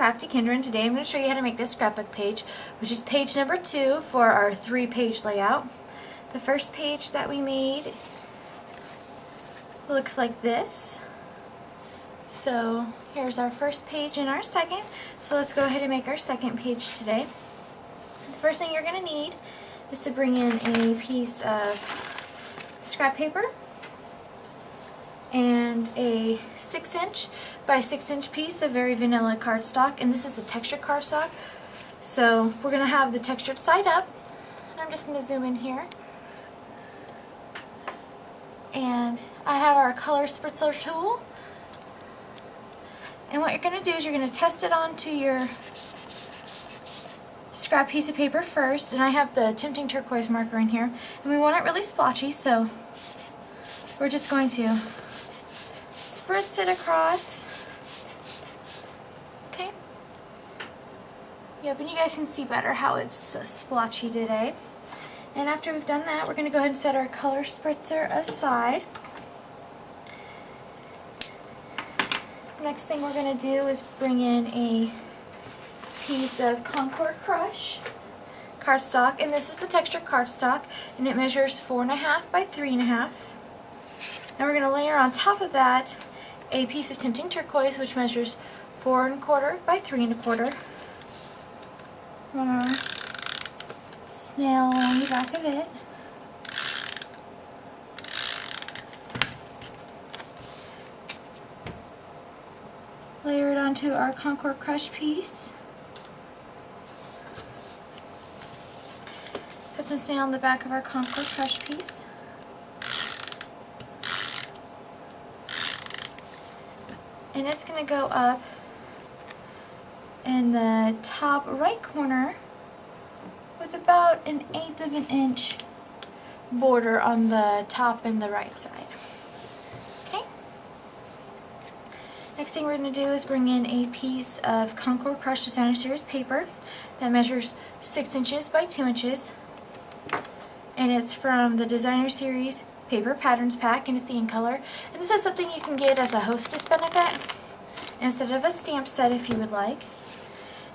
Crafty Kendra, and today I'm going to show you how to make this scrapbook page, which is page number 2 for our 3-page layout. The first page that we made looks like this. So here's our first page and our second. So let's go ahead and make our second page today. The first thing you're going to need is to bring in a piece of scrap paper and a 6" by 6" piece of very vanilla cardstock, and this is the textured cardstock. So we're going to have the textured side up, and I'm just going to zoom in here. And I have our color spritzer tool, and what you're going to do is you're going to test it onto your scrap piece of paper first, and I have the Tempting Turquoise marker in here, and we want it really splotchy, so we're just going to spritz it across. Okay. Yep, and you guys can see better how it's splotchy today. And after we've done that, we're going to go ahead and set our color spritzer aside. Next thing we're going to do is bring in a piece of Concord Crush cardstock, and this is the textured cardstock, and it measures 4.5 by 3.5. And we're going to layer on top of that a piece of Tempting Turquoise, which measures 4.25 by 3.25. Run our snail along the back of it. Layer it onto our Concord Crush piece. Put some snail on the back of our Concord Crush piece. And it's going to go up in the top right corner with about 1/8 of an inch border on the top and the right side. Okay. Next thing we're going to do is bring in a piece of Concord Crush Designer Series paper that measures 6" by 2", and it's from the Designer Series Paper Patterns Pack, and it's the in color. And this is something you can get as a hostess benefit instead of a stamp set if you would like.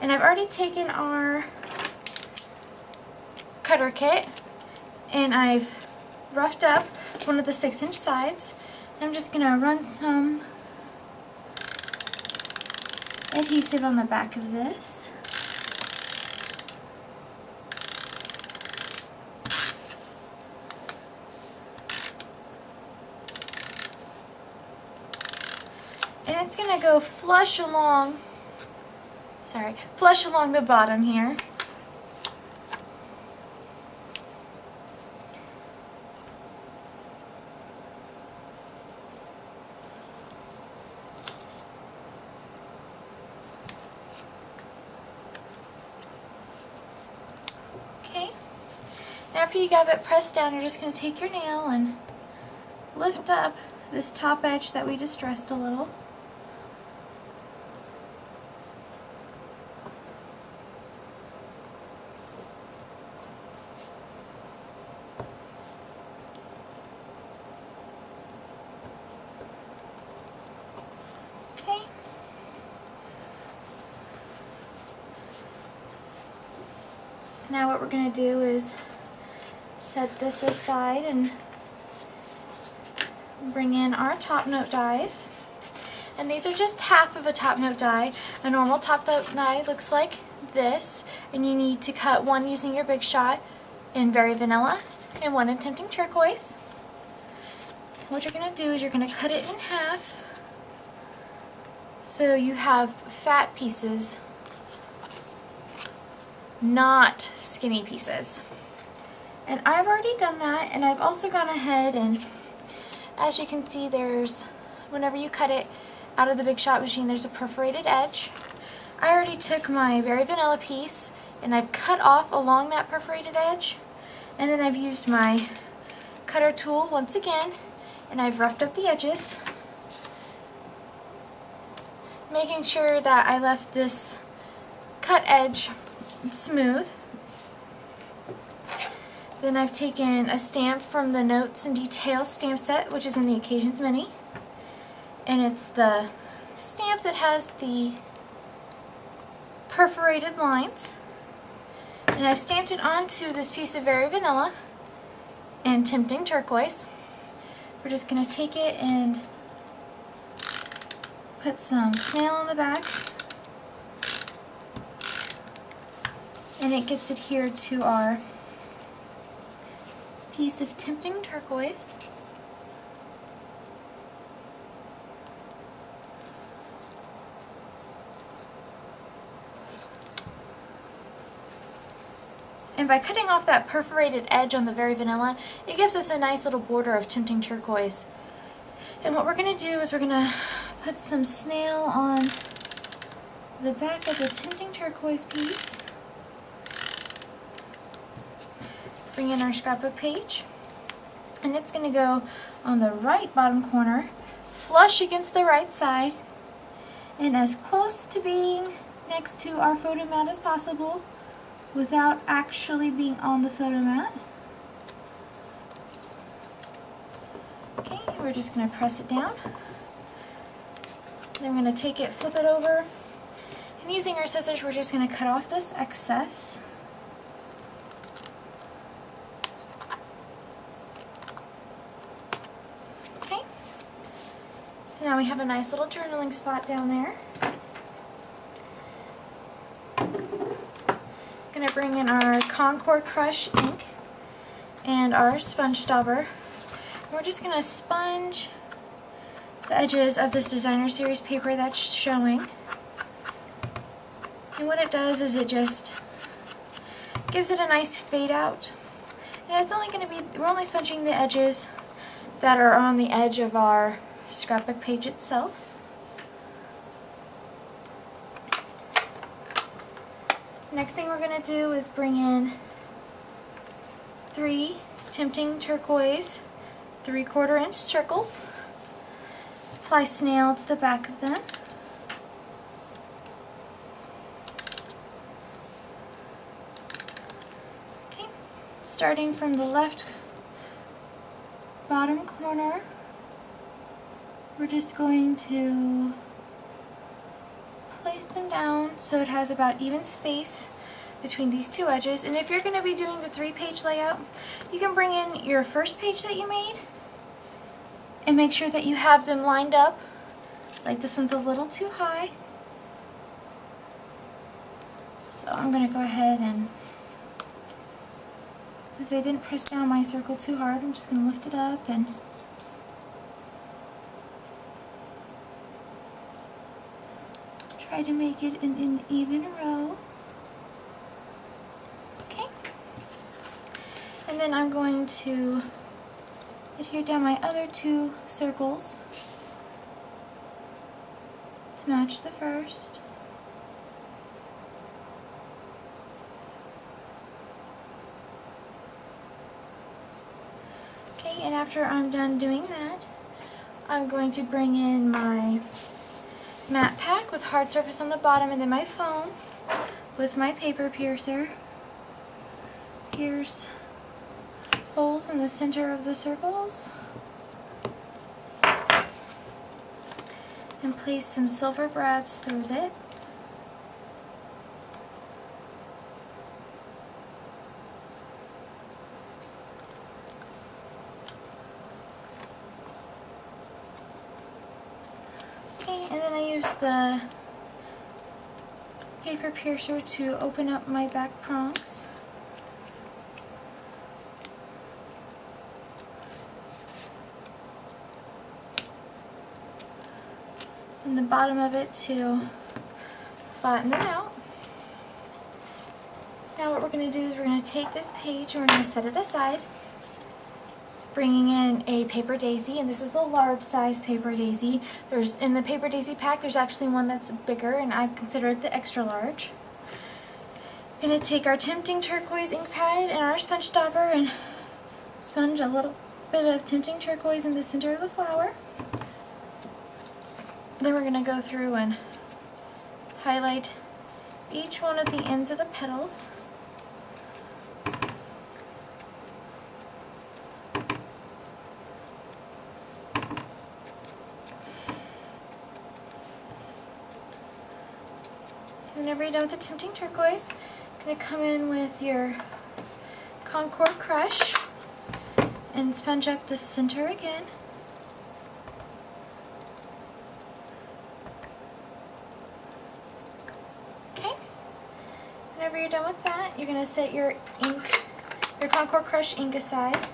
And I've already taken our cutter kit and I've roughed up one of the 6" sides. I'm just going to run some adhesive on the back of this. And it's going to go flush along the bottom here. Okay. And after you have it pressed down, you're just going to take your nail and lift up this top edge that we distressed a little. Now what we're going to do is set this aside and bring in our top note dies. And these are just half of a top note die. A normal top note die looks like this, and you need to cut one using your Big Shot in Very Vanilla and one in Tempting Turquoise. What you're going to do is you're going to cut it in half so you have fat pieces, not skinny pieces. And I've already done that, and I've also gone ahead and, as you can see, whenever you cut it out of the Big Shot machine, there's a perforated edge. I already took my Very Vanilla piece and I've cut off along that perforated edge, and then I've used my cutter tool once again and I've roughed up the edges, making sure that I left this cut edge smooth. Then I've taken a stamp from the Notes and Details stamp set, which is in the Occasions Mini, and it's the stamp that has the perforated lines. And I've stamped it onto this piece of Very Vanilla in Tempting Turquoise. We're just going to take it and put some snail on the back, and it gets adhered to our piece of Tempting Turquoise. And by cutting off that perforated edge on the Very Vanilla, it gives us a nice little border of Tempting Turquoise. And what we're going to do is we're going to put some snail on the back of the Tempting Turquoise piece. Bring in our scrapbook page. And it's going to go on the right bottom corner, flush against the right side, and as close to being next to our photo mat as possible, without actually being on the photo mat. Okay, we're just going to press it down. Then we're going to take it, flip it over, and using our scissors we're just going to cut off this excess. Okay, so now we have a nice little journaling spot down there. Going to bring in our Concord Crush ink and our sponge dauber. We're just going to sponge the edges of this designer series paper that's showing. And what it does is it just gives it a nice fade out. And it's only going to be, we're only sponging the edges that are on the edge of our scrapbook page itself. Next thing we're going to do is bring in 3 Tempting Turquoise 3/4 inch circles. Apply snail to the back of them. Okay, starting from the left bottom corner, we're just going to place them down so it has about even space between these two edges. And if you're going to be doing the 3-page layout, you can bring in your first page that you made and make sure that you have them lined up. Like this one's a little too high, so I'm going to go ahead and, since I didn't press down my circle too hard, I'm just going to lift it up and try to make it an even row. Okay. And then I'm going to adhere down my other 2 circles to match the first. Okay, and after I'm done doing that, I'm going to bring in my matte pack with hard surface on the bottom, and then my foam with my paper piercer. Pierce holes in the center of the circles and place some silver brads through it. Okay, and then I use the paper piercer to open up my back prongs. And the bottom of it to flatten it out. Now what we're going to do is we're going to take this page and we're going to set it aside, bringing in a paper daisy, and this is the large size paper daisy. There's, in the paper daisy pack, there's actually one that's bigger, and I consider it the extra large. We're going to take our Tempting Turquoise ink pad and our sponge dauber and sponge a little bit of Tempting Turquoise in the center of the flower. Then we're going to go through and highlight each one of the ends of the petals. whenever you're done with the Tempting Turquoise, you're going to come in with your Concord Crush and sponge up the center again. Okay. Whenever you're done with that, you're going to set your ink, your Concord Crush ink aside.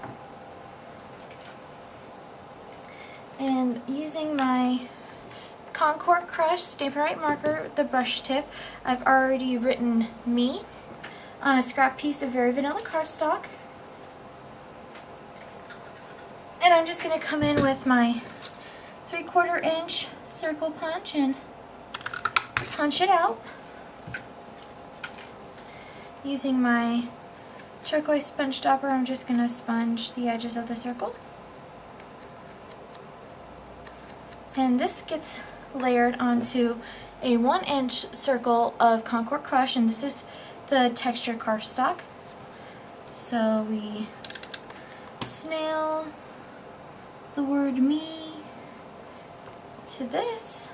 And using my Concord Crush Stampin' Up marker, the brush tip, I've already written me on a scrap piece of very vanilla cardstock. And I'm just going to come in with my 3/4 inch circle punch and punch it out. Using my turquoise sponge stopper, I'm just going to sponge the edges of the circle. And this gets layered onto a 1-inch circle of Concord Crush, and this is the textured cardstock. So we snail the word me to this,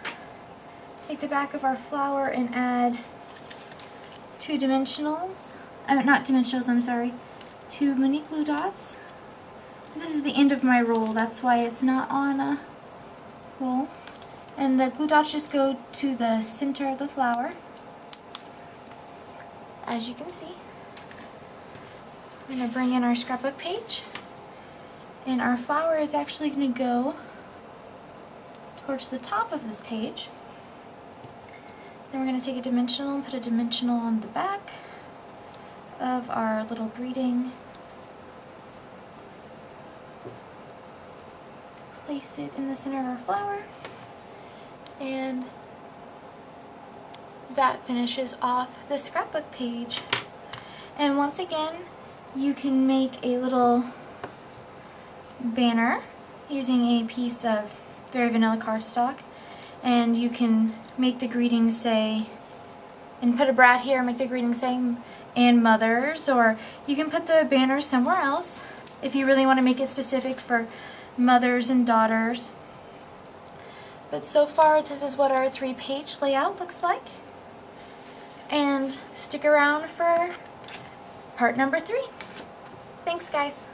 take the back of our flower and add 2 dimensionals, not dimensionals, I'm sorry, 2 mini glue dots. This is the end of my roll, that's why it's not on a roll. And the glue dots just go to the center of the flower, as you can see. I'm going to bring in our scrapbook page, and our flower is actually going to go towards the top of this page. Then we're going to take a dimensional and put a dimensional on the back of our little greeting. Place it in the center of our flower, and that finishes off the scrapbook page. And once again, you can make a little banner using a piece of very vanilla cardstock, and you can make the greeting say, and put a brat here, make the greeting say and mothers, or you can put the banner somewhere else if you really want to make it specific for mothers and daughters. But so far, this is what our 3-page layout looks like. And stick around for part number 3. Thanks, guys.